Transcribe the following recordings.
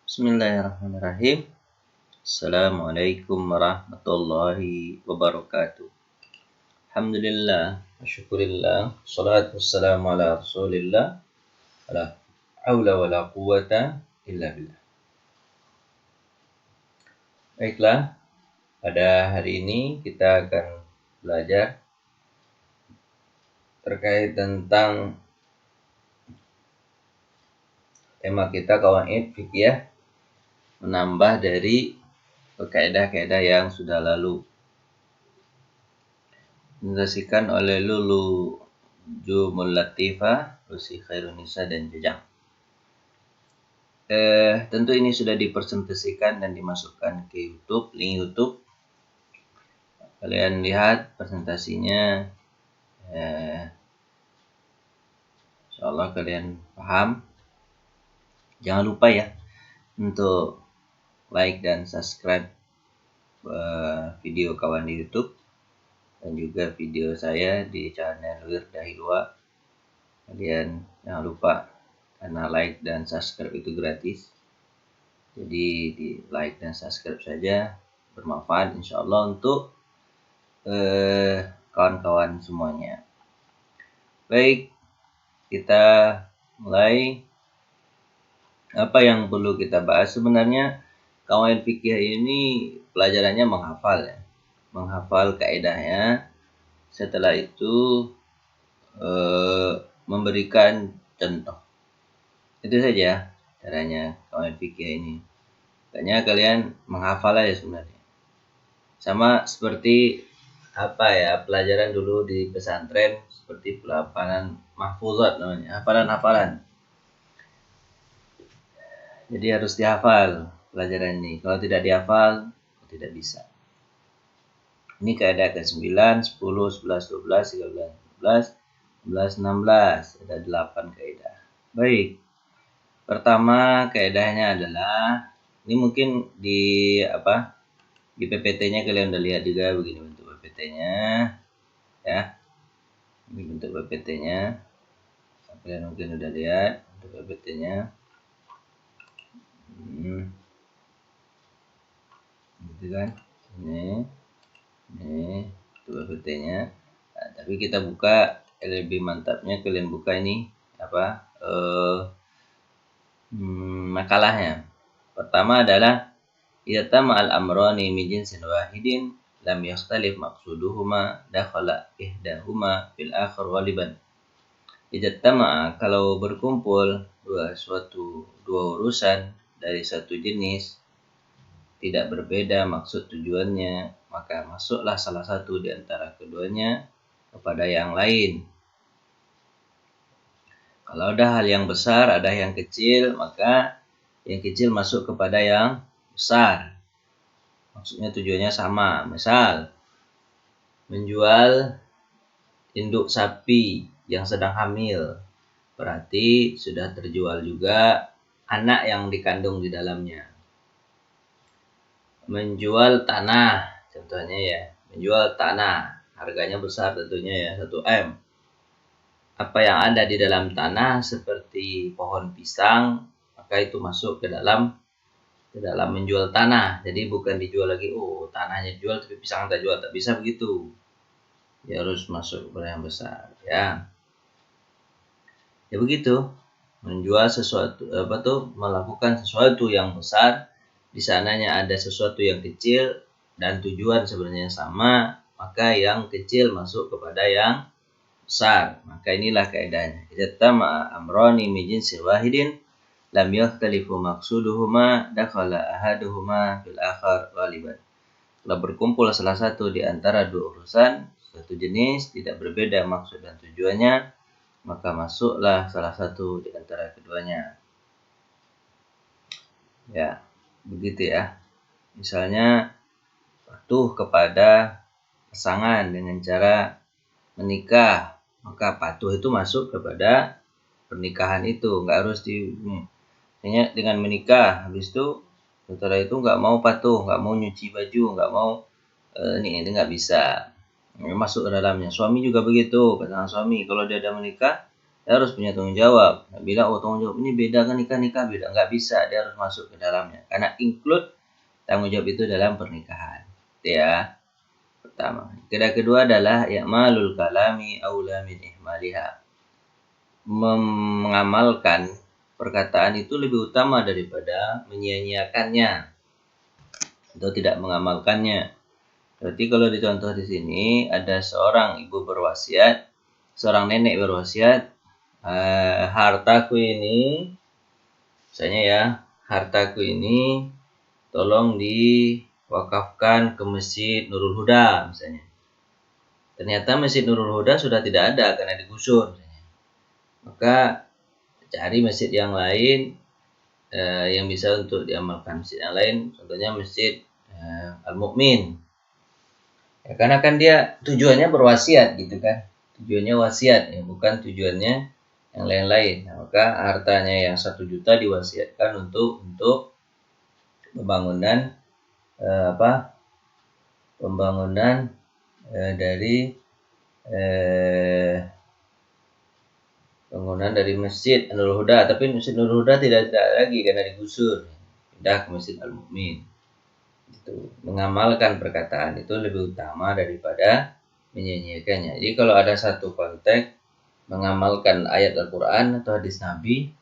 Bismillahirrahmanirrahim. Assalamualaikum warahmatullahi wabarakatuh. Alhamdulillah, syukurillah, salatu wassalamu ala rasulillah, la haula wa la quwata illa billah. Baiklah, pada hari ini kita akan belajar terkait tentang tema kita qawaid fikih, menambah dari kaidah-kaidah yang sudah lalu. Dinasikan oleh Lulu Jumul Latifah, Lucy Khairunisa dan Jejang. Tentu ini sudah dipresentasikan dan dimasukkan ke YouTube, link YouTube. Kalian lihat presentasinya, insyaallah kalian paham. Jangan lupa ya untuk like dan subscribe video kawan di YouTube dan juga video saya di channel Wirdah Hilwa. Kalian jangan lupa, karena like dan subscribe itu gratis. Jadi di like dan subscribe saja, bermanfaat insyaallah untuk kawan-kawan semuanya. Baik, kita mulai. Apa yang perlu kita bahas? Sebenarnya qawaid fikih ini pelajarannya menghafal ya. Menghafal kaidahnya. Setelah itu memberikan contoh. Itu saja caranya qawaid fikih ini. Makanya kalian menghafal aja sebenarnya. Sama seperti pelajaran dulu di pesantren, seperti pelafalan mahfuzat namanya, hafalan-hafalan. Jadi harus dihafal pelajaran ini. Kalau tidak dihafal, tidak bisa. Ini kaidah ke-9, 10, 11, 12, 13, 14, 15, 16. Ada 8 kaidah. Baik. Pertama kaidahnya adalah, ini mungkin di PPT-nya kalian udah lihat juga, begini bentuk PPT-nya. Ya. Ini bentuk PPT-nya. Kalian mungkin udah lihat bentuk PPT-nya. Gitu kan, ini itu PPT-nya. Nah, tapi kita buka lebih mantapnya, kalian buka ini makalahnya. Pertama adalah idza al-amrani min jinsin wahidin lam yakhtalif maqsuduhuma dakhala ihdahuma fil akhar ghaliban. Idza kalau berkumpul dua urusan dari satu jenis, tidak berbeda maksud tujuannya, maka masuklah salah satu di antara keduanya kepada yang lain. Kalau ada hal yang besar, ada yang kecil, maka yang kecil masuk kepada yang besar. Maksudnya tujuannya sama. Misal, menjual induk sapi yang sedang hamil, berarti sudah terjual juga anak yang dikandung di dalamnya. Menjual tanah, contohnya ya, menjual tanah, harganya besar tentunya ya, 1 M. Apa yang ada di dalam tanah seperti pohon pisang, maka itu masuk ke dalam menjual tanah. Jadi bukan dijual lagi, tanahnya dijual tapi pisang tak jual, tak bisa begitu. Ya harus masuk kepada yang besar ya. Ya begitu. Menjual sesuatu, melakukan sesuatu yang besar, di sananya ada sesuatu yang kecil dan tujuan sebenarnya sama, maka yang kecil masuk kepada yang besar. Maka inilah kaidahnya. Idza tama'a amrani min jinsin wahidin lam yakhtalifu maqsuduhuma dakhala ahaduhuma fil akhar ghaliban. Kalau berkumpul salah satu di antara dua urusan satu jenis, tidak berbeda maksud dan tujuannya, maka masuklah salah satu di antara keduanya. Ya, begitu ya. Misalnya patuh kepada pasangan dengan cara menikah, maka patuh itu masuk kepada pernikahan itu. Nggak harus misalnya dengan menikah, habis itu setelah itu nggak mau patuh, nggak mau nyuci baju, nggak mau ini nggak bisa. Masuk ke dalamnya. Suami juga begitu, pasangan suami kalau dia ada menikah, dia harus punya tanggung jawab. Nah, bilang tanggung jawab ini beda kan nikah beda, nggak bisa, dia harus masuk ke dalamnya karena include tanggung jawab itu dalam pernikahan. Itu ya pertama. Kedua adalah i'malul kalami aula min ihmaliha. Mengamalkan perkataan itu lebih utama daripada menyia-nyiakannya atau tidak mengamalkannya. Berarti kalau dicontoh di sini ada seorang ibu berwasiat, seorang nenek berwasiat, hartaku ini, misalnya ya, hartaku ini tolong diwakafkan ke Masjid Nurul Huda misalnya. Ternyata Masjid Nurul Huda sudah tidak ada karena digusur misalnya. Maka cari masjid yang lain yang bisa untuk diamalkan. Masjid yang lain contohnya Masjid Al-Mu'min. Ya, karena kan dia tujuannya berwasiat gitu kan. Tujuannya wasiat ya, bukan tujuannya yang lain-lain. Nah, maka hartanya yang 1 juta diwasiatkan untuk pembangunan pembangunan dari bangunan dari Masjid Nurul Huda, tapi Masjid Nurul Huda tidak lagi karena digusur, pindah ke Masjid Al-Mu'min. Itu mengamalkan perkataan itu lebih utama daripada menyanyikannya. Jadi kalau ada satu konteks mengamalkan ayat Al-Quran atau hadis Nabi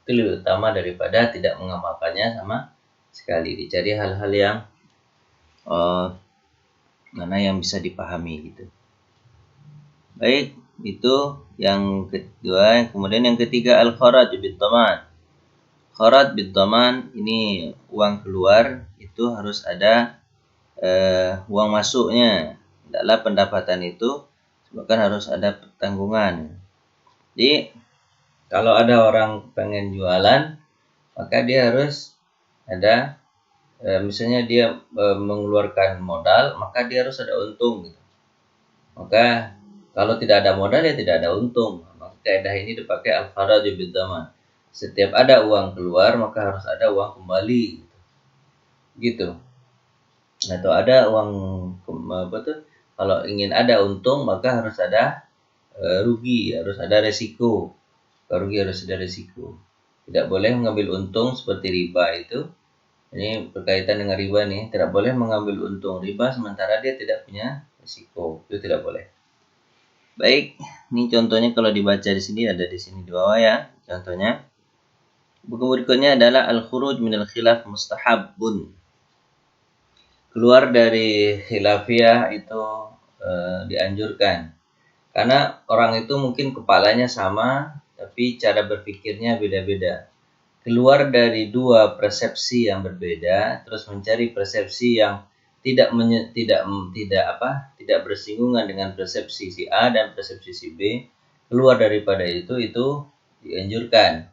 itu lebih utama daripada tidak mengamalkannya sama sekali. Dicari hal-hal yang mana yang bisa dipahami gitu. Baik, itu yang kedua. Kemudian yang ketiga al-kharaj bid-dhaman. Kharaj bid-dhaman ini uang keluar itu harus ada uang masuknya. Tidaklah pendapatan itu bahkan harus ada tanggungan. Jadi kalau ada orang pengen jualan, maka dia harus ada misalnya dia mengeluarkan modal, maka dia harus ada untung gitu. Maka kalau tidak ada modal ya tidak ada untung. Maka kaidah ini dipakai al-kharaj bid-dhaman. Setiap ada uang keluar maka harus ada uang kembali gitu. Atau ada uang kalau ingin ada untung maka harus ada rugi, harus ada resiko. Kalau rugi harus ada resiko. Tidak boleh mengambil untung seperti riba itu. Ini berkaitan dengan riba nih, tidak boleh mengambil untung riba sementara dia tidak punya resiko. Itu tidak boleh. Baik, ini contohnya kalau dibaca di sini ada di sini di bawah ya. Contohnya buku berikutnya adalah al-khuruj minal khilaf mustahabun. Keluar dari khilafiyah itu dianjurkan. Karena orang itu mungkin kepalanya sama tapi cara berpikirnya beda-beda. Keluar dari dua persepsi yang berbeda terus mencari persepsi yang tidak bersinggungan dengan persepsi si A dan persepsi si B, keluar daripada itu dianjurkan.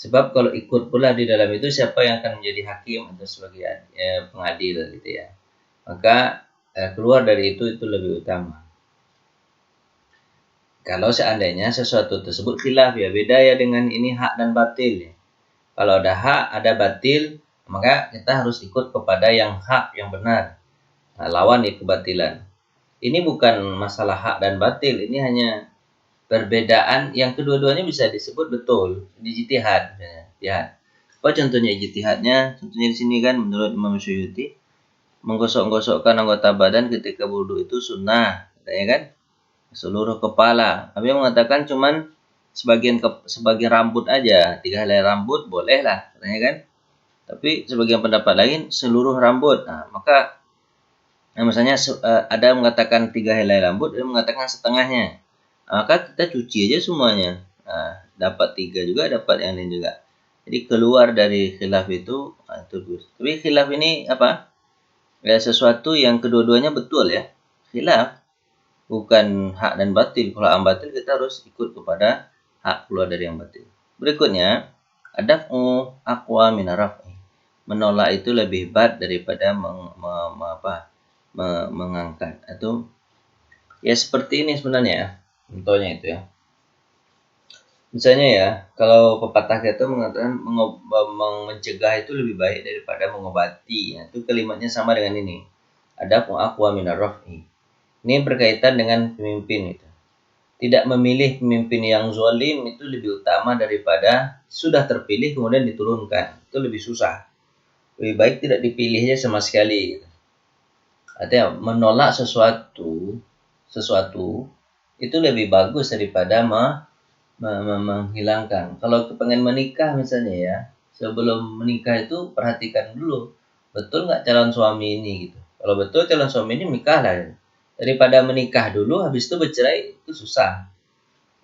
Sebab kalau ikut pula di dalam itu siapa yang akan menjadi hakim atau sebagai pengadil gitu ya. Maka keluar dari itu lebih utama. Kalau seandainya sesuatu tersebut khilaf ya, beda ya dengan ini hak dan batil ya. Kalau ada hak, ada batil, maka kita harus ikut kepada yang hak, yang benar. Nah, lawan kebatilan. Ini bukan masalah hak dan batil, ini hanya perbedaan yang kedua-duanya bisa disebut betul, ijtihad. Ya. Apa contohnya ijtihadnya? Contohnya di sini kan menurut Imam Suyuti, menggosok-gosokkan anggota badan ketika wudu itu sunnah, katanya kan? Seluruh kepala. Tapi mengatakan cuman sebagian rambut aja, 3 helai rambut boleh lah, katanya kan? Tapi sebagian pendapat lain seluruh rambut. Nah, maka misalnya ada mengatakan 3 helai rambut, ada mengatakan setengahnya. Maka kita cuci aja semuanya. Nah, dapat 3 juga, dapat yang lain juga. Jadi keluar dari khilaf itu Tapi khilaf ini apa? Ya, sesuatu yang kedua-duanya betul ya. Khilaf bukan hak dan batil. Kalau hak batil kita harus ikut kepada hak, keluar dari yang batil. Berikutnya, adaf'u aqwa min raf'i. Menolak itu lebih berat daripada mengangkat. Atau ya seperti ini sebenarnya. Contohnya itu ya. Misalnya ya, kalau pepatah kita mengatakan mencegah itu lebih baik daripada mengobati. Ya, itu kalimatnya sama dengan ini. Adaf'u aqwa min raf'i. Ini berkaitan dengan pemimpin itu. tidak memilih pemimpin yang zalim itu lebih utama daripada sudah terpilih kemudian diturunkan. Itu lebih susah. Lebih baik tidak dipilihnya sama sekali. Artinya menolak sesuatu itu lebih bagus daripada menghilangkan. Kalau pengen menikah misalnya ya, sebelum menikah itu perhatikan dulu, betul nggak calon suami ini gitu. Kalau betul calon suami ini, nikahlah. Ya. Daripada menikah dulu, habis itu bercerai, itu susah.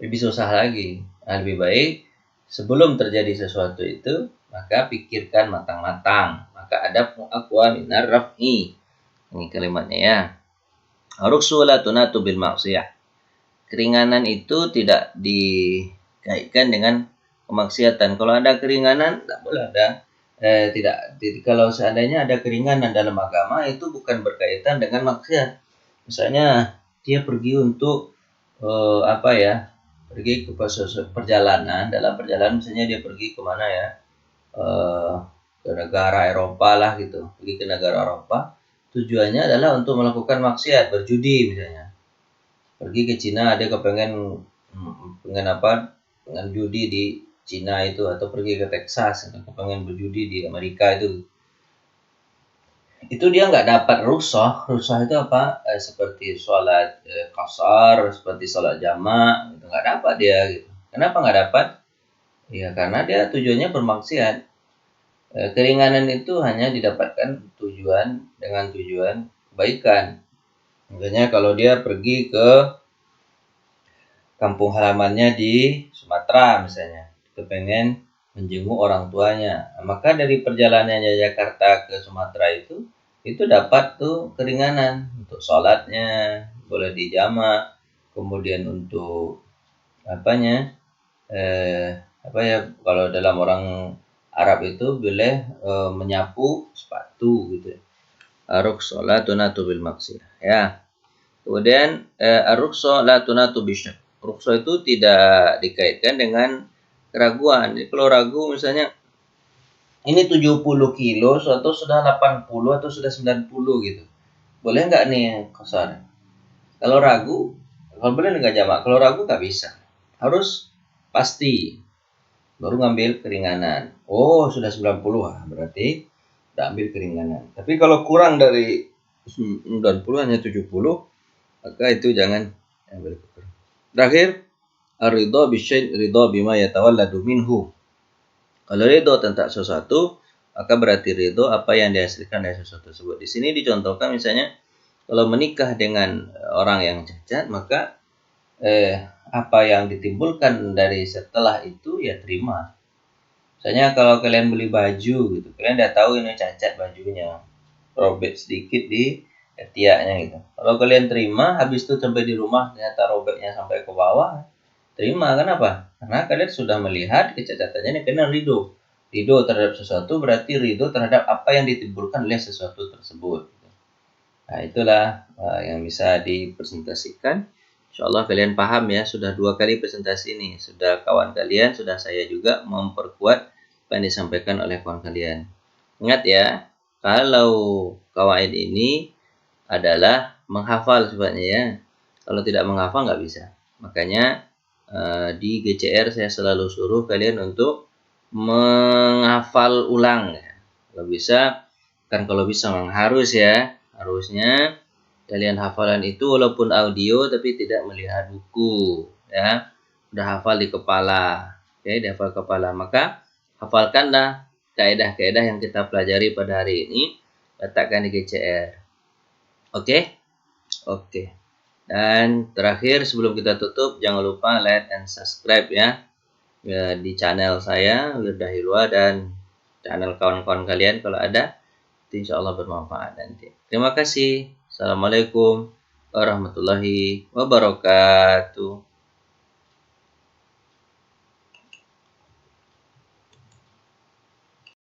Lebih susah lagi. Nah, lebih baik sebelum terjadi sesuatu itu, maka pikirkan matang-matang. Maka ada aqwa minar raf'i. Ini kalimatnya ya. Rukhsu la tunatu bil maksiyah. Keringanan itu tidak dikaitkan dengan kemaksiatan. Kalau ada keringanan, tak boleh ada. Kalau seandainya ada keringanan dalam agama, itu bukan berkaitan dengan maksiat. Misalnya dia pergi untuk pergi ke perjalanan. Dalam perjalanan misalnya dia pergi kemana ya, ke negara Eropa lah gitu, pergi ke negara Eropa. Tujuannya adalah untuk melakukan maksiat, berjudi misalnya. Pergi ke Cina, dia kepengen dengan judi di Cina itu, atau pergi ke Texas, kepengen berjudi di Amerika itu dia nggak dapat rukhsah. Rukhsah itu apa? Seperti sholat qasar, seperti sholat jamak, itu nggak dapat dia. Gitu. Kenapa nggak dapat? Ya karena dia tujuannya bermaksiat. Keringanan itu hanya didapatkan dengan tujuan kebaikan. Misalnya kalau dia pergi ke kampung halamannya di Sumatera misalnya, kepengen menjenguk orang tuanya, maka dari perjalanannya Jakarta ke Sumatera itu dapat tuh keringanan untuk sholatnya, boleh dijamak, kemudian untuk kalau dalam orang Arab itu boleh menyapu sepatu gitu. Rukhsah la tunatu bil maksiyah ya. Kemudian rukhsah la tunatu bisyak. Rukhsah itu tidak dikaitkan dengan keraguan. Jadi kalau ragu misalnya ini 70 kilo atau sudah 80 atau sudah 90 gitu. Boleh nggak nih qasar? Kalau ragu, kalau boleh nggak jamak? Kalau ragu nggak bisa. Harus pasti. Baru ngambil keringanan. Oh, sudah 90 berarti udah ambil keringanan. Tapi kalau kurang dari 90 hanya 70, maka itu jangan ambil keringanan. Terakhir, ar-ridha bisyai' ridha bima yatawalladu minhu. Kalau ridho tentang sesuatu, maka berarti ridho apa yang dihasilkan dari sesuatu tersebut. Di sini dicontohkan misalnya, kalau menikah dengan orang yang cacat, maka apa yang ditimbulkan dari setelah itu ya terima. Misalnya kalau kalian beli baju gitu, kalian udah tahu ini cacat bajunya, robek sedikit di ketiaknya gitu. Kalau kalian terima, habis itu sampai di rumah ternyata robeknya sampai ke bawah, terima. Kenapa? Karena kalian sudah melihat kecacatannya, kalian ridho. Ridho terhadap sesuatu berarti ridho terhadap apa yang ditimbulkan oleh sesuatu tersebut. Nah itulah yang bisa dipresentasikan. InsyaAllah kalian paham ya. Sudah 2 kali presentasi ini. Sudah kawan kalian, sudah saya juga memperkuat apa yang disampaikan oleh kawan kalian. Ingat ya, kalau kawaid ini adalah menghafal sifatnya ya. Kalau tidak menghafal nggak bisa. Makanya di GCR saya selalu suruh kalian untuk menghafal ulang ya. Kalau bisa, kan kalau bisa memang harus ya, harusnya kalian hafalan itu walaupun audio tapi tidak melihat buku ya, udah hafal di kepala. Oke, dihafal kepala, maka hafalkanlah kaidah-kaidah yang kita pelajari pada hari ini, letakkan di GCR. Oke. Dan terakhir sebelum kita tutup, jangan lupa like and subscribe ya di channel saya Wirdah Hilwa dan channel kawan-kawan kalian kalau ada. Insya Allah bermanfaat nanti. Terima kasih. Assalamualaikum warahmatullahi wabarakatuh.